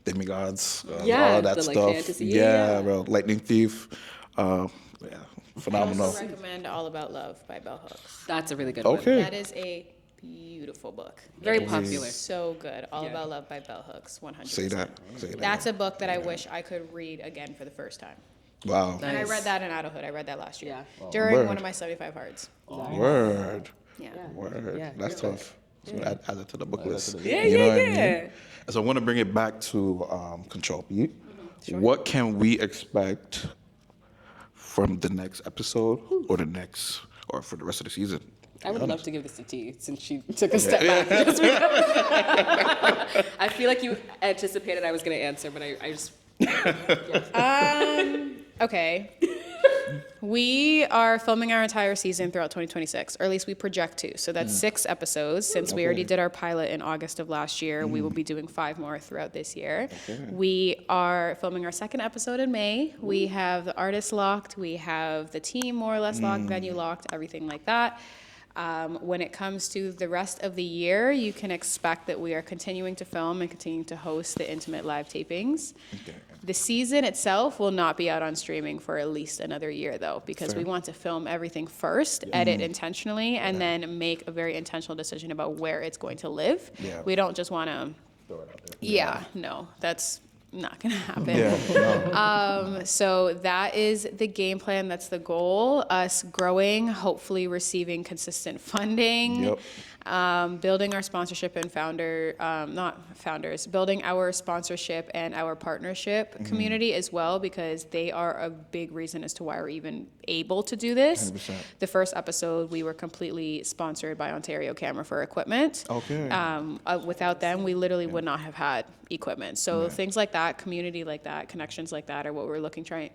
demigods, Yeah, all that the, like, stuff. fantasy. Yeah, Yeah. bro. Lightning Thief. Yeah, I phenomenal. also recommend All About Love by Bell Hooks. That's a really good one. Okay. That is a beautiful book. Very It is popular. So good. All Yeah. About Love by Bell Hooks. 100%. Say that. Say that. That's a book that I wish I could read again for the first time. Wow. And I Nice. read that in adulthood. I read that last year Yeah. during Word. one of my 75 hards. Word. Yeah. Word. Yeah. That's tough. So add it to the book list. Yeah, You know yeah, what I mean? yeah. So I want to bring it back to Control Beat. What can we expect from the next episode or for the rest of the season? I would love to give this to T since she took a step back. Just because- I feel like you anticipated I was going to answer, but I just. Okay. We are filming our entire season throughout 2026, or at least we project to. So that's 6 episodes. Since we already did our pilot in August of last year, we will be doing 5 more throughout this year. We are filming our 2nd episode in May. We have the artist locked. We have the team more or less locked, venue locked, everything like that. When it comes to the rest of the year, you can expect that we are continuing to film and continuing to host the intimate live tapings. Okay. The season itself will not be out on streaming for at least another year, though, because Fair. we want to film everything first, edit intentionally, and then make a very intentional decision about where it's going to live. Yeah. We don't just want to. Throw it out there. Yeah, no, that's not going to happen. Yeah. No. So that is the game plan. That's the goal. Us growing, hopefully receiving consistent funding. Yep. Building our sponsorship and building our sponsorship and our partnership community as well, because they are a big reason as to why we're even able to do this. 100%. The first episode, we were completely sponsored by Ontario Camera for equipment. Okay. Without them, we literally would not have had equipment. So things like that, community like that, connections like that are what we're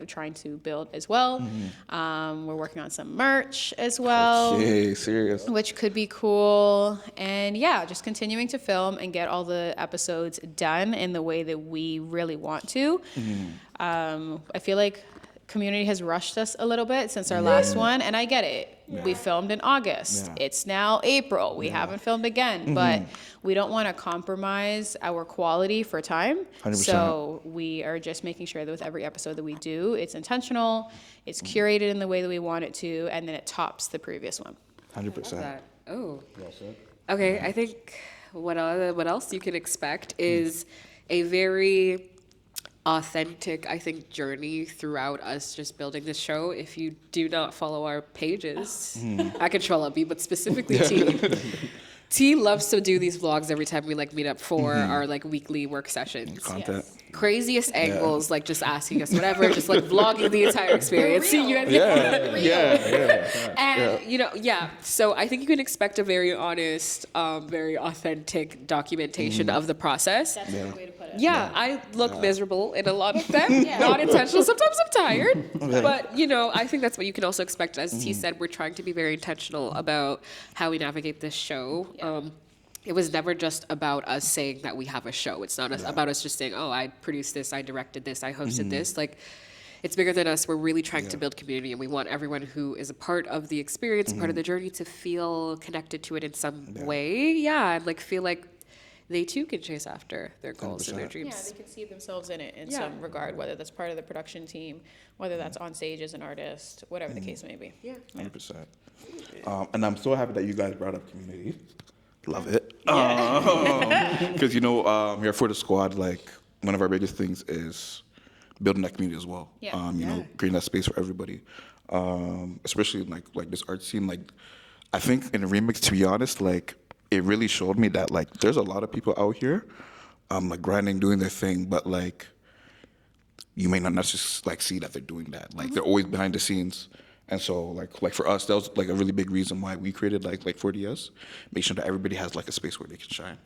trying to build as well. We're working on some merch as well. Okay, serious. Which could be cool. And yeah, just continuing to film and get all the episodes done in the way that we really want to. I feel like community has rushed us a little bit since our last one, and I get it. We filmed in August. Yeah. It's now April. We haven't filmed again, but we don't want to compromise our quality for time. 100%. So we are just making sure that with every episode that we do, it's intentional, it's curated in the way that we want it to, and then it tops the previous one. 100%. That. Oh. Okay, I think what else you can expect is a very authentic, I think, journey throughout us just building this show. If you do not follow our pages, I Control B, but specifically T. T loves to do these vlogs every time we meet up for our weekly work sessions. Content. Craziest angles, just asking us whatever, just vlogging the entire experience. You know, And so I think you can expect a very honest, very authentic documentation of the process. That's a good way to put it. Yeah, I look miserable in a lot of them. Not intentional. Sometimes I'm tired. But, I think that's what you can also expect. As T said, we're trying to be very intentional about how we navigate this show. It was never just about us saying that we have a show. It's not about us just saying, oh, I produced this, I directed this, I hosted this. It's bigger than us. We're really trying to build community, and we want everyone who is a part of the experience, part of the journey, to feel connected to it in some way. Yeah, and feel like they too can chase after their goals and their 100%. dreams. Yeah, they can see themselves in it in Yeah. some regard, whether that's part of the production team, whether that's on stage as an artist, whatever the case may be. Yeah. 100%. And I'm so happy that you guys brought up community. Love it. Because, here for the squad, one of our biggest things is building that community as well. Yeah. Creating that space for everybody. Especially like this art scene. I think in the remix, to be honest, it really showed me that there's a lot of people out here, grinding, doing their thing, but you may not necessarily see that they're doing that. They're always behind the scenes. And so, for us, that was a really big reason why we created 4DS, make sure that everybody has a space where they can shine.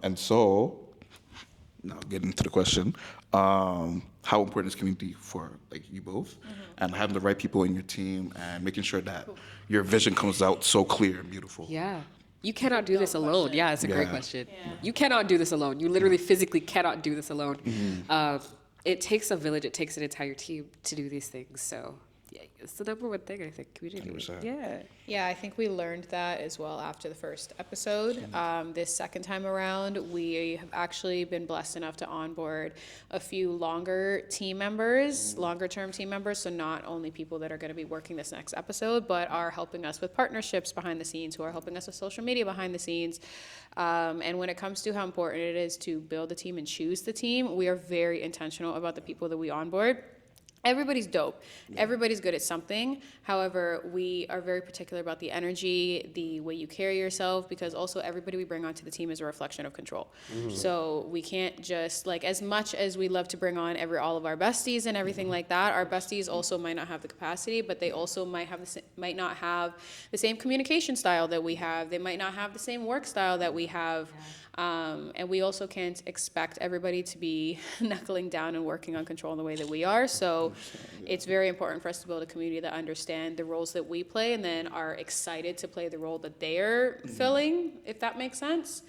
And so, now getting into the question, how important is community for you both, and having the right people in your team, and making sure that your vision comes out so clear and beautiful. Yeah. You cannot do this alone. Yeah, it's a great Yeah. question. You cannot do this alone. You literally physically cannot do this alone. It takes a village. It takes an entire team to do these things. So Yeah, it's the number one thing, I think. Community. 100%. Yeah. Yeah, I think we learned that as well after the first episode. This second time around, we have actually been blessed enough to onboard a few longer term team members. So not only people that are going to be working this next episode, but are helping us with partnerships behind the scenes, who are helping us with social media behind the scenes. And when it comes to how important it is to build a team and choose the team, we are very intentional about the people that we onboard. Everybody's dope. Everybody's good at something. However, we are very particular about the energy, the way you carry yourself, because also everybody we bring onto the team is a reflection of control. So we can't just, like, as much as we love to bring on all of our besties and everything like that, our besties also might not have the capacity, but they also might not have the same communication style that we have. They might not have the same work style that we have. And we also can't expect everybody to be knuckling down and working on control in the way that we are. So it's very important for us to build a community that understand the roles that we play and then are excited to play the role that they're filling, if that makes sense.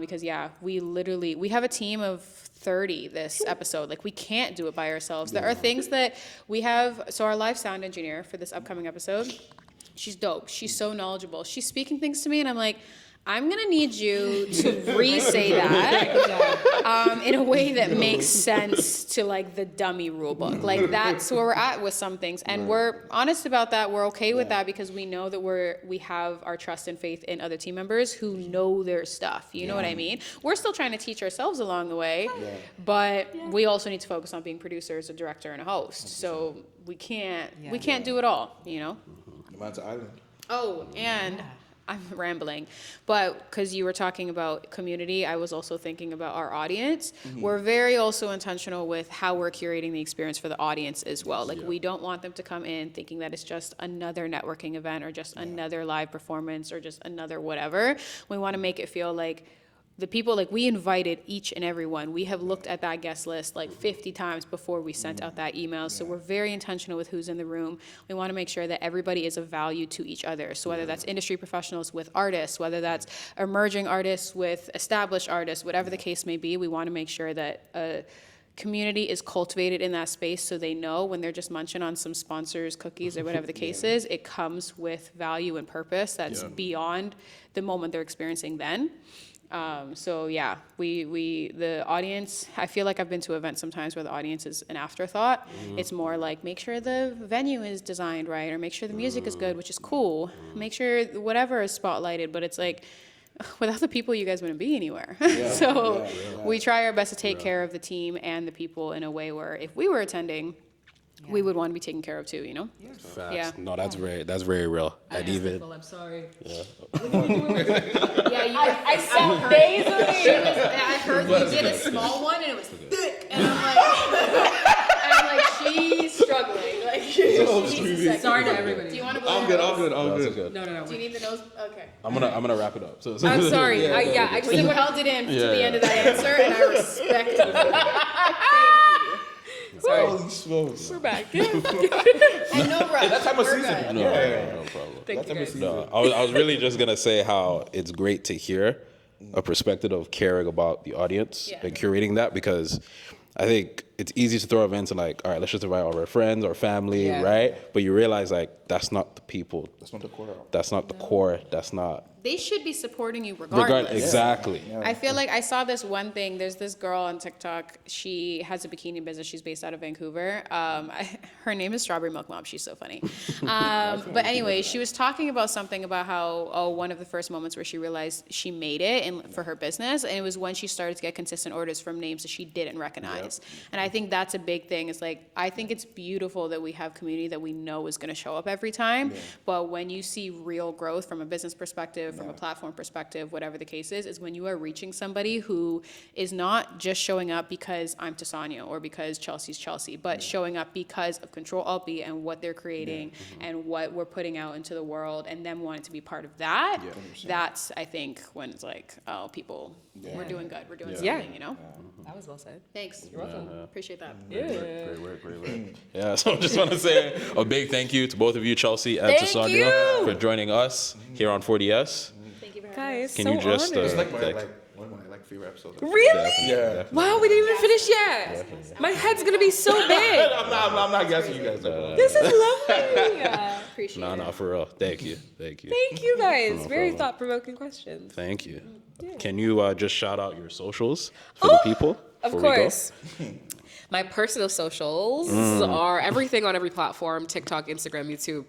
Because we have a team of 30 this episode. Like, we can't do it by ourselves. There are things that we have. So our live sound engineer for this upcoming episode, she's dope. She's so knowledgeable. She's speaking things to me and I'm like, I'm gonna need you to re-say that in a way that makes sense to, like, the dummy rule book. Like, that's where we're at with some things, and we're honest about that. We're okay with that because we know that we have our trust and faith in other team members who know their stuff. You know what I mean? We're still trying to teach ourselves along the way, but we also need to focus on being producers, a director, and a host. So we can't do it all. You know. Mine's Island. Oh, and. I'm rambling, but because you were talking about community, I was also thinking about our audience. We're very also intentional with how we're curating the experience for the audience as well. Like, we don't want them to come in thinking that it's just another networking event or just another live performance or just another whatever. We want to make it feel like the people, like, we invited each and every one. We have looked at that guest list like 50 times before we sent out that email. So we're very intentional with who's in the room. We want to make sure that everybody is of value to each other. So whether that's industry professionals with artists, whether that's emerging artists with established artists, whatever the case may be, we want to make sure that a community is cultivated in that space so they know when they're just munching on some sponsors, cookies, or whatever the case is, it comes with value and purpose that's beyond the moment they're experiencing then. The audience, I feel like I've been to events sometimes where the audience is an afterthought. It's more like, make sure the venue is designed right, or make sure the music is good, which is cool. Make sure whatever is spotlighted, but it's like, without the people, you guys wouldn't be anywhere. We try our best to take care of the team and the people in a way where if we were attending, we would want to be taken care of too, you know? Facts. Yeah. No, that's very real. And even I'm sorry. I saw days of it. I heard you did a small one and it was thick, and I'm like, she's struggling. Like, Sorry to everybody. Do you want to? I'm good. No. Do you need the nose? Okay. I'm gonna wrap it up. So I'm sorry. I just Well, you held it in to the end of that answer, and I respect it. Thank you. Sorry. Holy smokes. We're back. And no rush. That time of We're season. good. no problem. Thank you, guys. No, I was really just gonna say how it's great to hear a perspective of caring about the audience and curating that, because I think it's easy to throw events and like, all right, let's just invite all our friends or family, right? But you realize like that's not the people. That's not the core. That's not the core. That's not. They should be supporting you regardless. Exactly. I feel like I saw this one thing. There's this girl on TikTok. She has a bikini business. She's based out of Vancouver. Her name is Strawberry Milk Mom. She's so funny. But anyway, she was talking about something about how, one of the first moments where she realized she made it for her business, and it was when she started to get consistent orders from names that she didn't recognize. And I think that's a big thing. It's like, I think it's beautiful that we have community that we know is going to show up every time. But when you see real growth from a business perspective, from a platform perspective, whatever the case is when you are reaching somebody who is not just showing up because I'm Tasanya or because Chelsea's Chelsea, but showing up because of Control Alt B and what they're creating and what we're putting out into the world, and them wanting to be part of that. That's, I think, when it's like, oh, people, we're doing good. We're doing something, you know? That was well said. Thanks. You're welcome. Appreciate that. Great work. Yeah, so I just want to say a big thank you to both of you, Chelsea and Thank Tasanya, you. for joining us here on 40S. Thank you very much. Guys, Can so you just honored. It's like my, like one of my like favorite episode. Really? Yeah. Wow, we didn't even finish yet. My head's gonna be so big. I'm not guessing you guys. This is lovely. Appreciate No, it. no, for real. Thank you. Thank you. Thank you guys. No Very problem. thought-provoking questions. Thank you. Can you just shout out your socials for the people? Of before we go? course. My personal socials are everything on every platform: TikTok, Instagram, YouTube.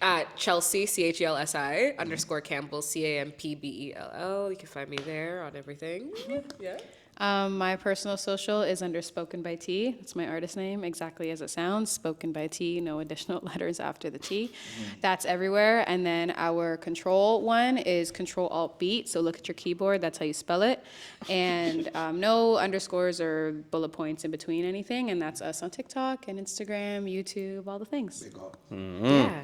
At Chelsea, CHELSI _ Campbell, CAMPBELL. You can find me there on everything. Yeah. My personal social is under Spoken by T. It's my artist name, exactly as it sounds. Spoken by T, no additional letters after the T. That's everywhere. And then our control one is Control-Alt-Beat. So look at your keyboard. That's how you spell it. And no underscores or bullet points in between anything. And that's us on TikTok and Instagram, YouTube, all the things. Yeah.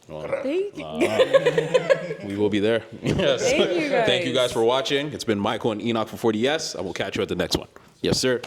Well, Thank you. we will be there. Yes. Thank you guys. Thank you guys for watching. It's been Michael and Enoch for 40S. I will catch you at the next one. Yes, sir.